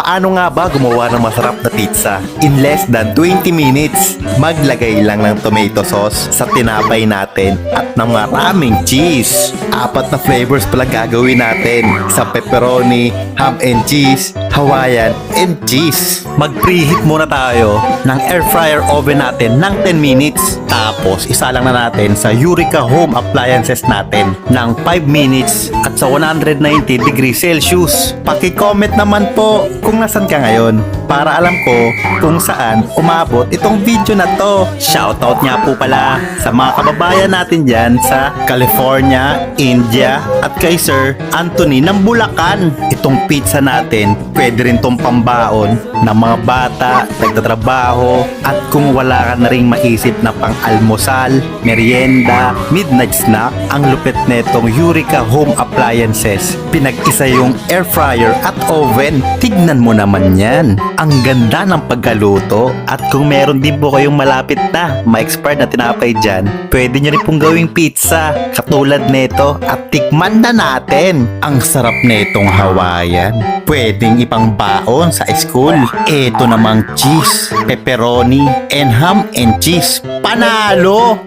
Paano nga ba gumawa ng masarap na pizza? In less than 20 minutes, maglagay lang ng tomato sauce sa tinapay natin at ng maraming cheese. 4 na flavors pala gagawin natin sa pepperoni, ham and cheese, Hawaiian and cheese. Mag-preheat muna tayo ng air fryer oven natin ng 10 minutes. Tapos isa lang na natin sa Eureka Home Appliances natin ng 5 minutes at sa 190 degrees Celsius. Paki-comment naman po kung nasan ka ngayon para alam ko kung saan umabot itong video na to. Shoutout nga po pala sa mga kababayan natin dyan sa California, India at kay Sir Anthony ng Bulacan. Itong pizza natin pwede rin tong pambaon ng mga bata, nagtatrabaho at kung wala ka na ring maisip na pang-almusal, merienda, midnight snack, ang lupit netong Eureka Home Appliances. Pinag-isa yung air fryer at oven. Tignan mo naman yan. Ang ganda ng pagkaluto. At kung meron din po kayong malapit na ma-expert na tinapay dyan, pwede nyo rin pong gawing pizza katulad neto at tikman na natin. Ang sarap netong Hawaiian. Pwedeng ipang baon sa school. Eto namang cheese, pepperoni, and ham and cheese. Panalo!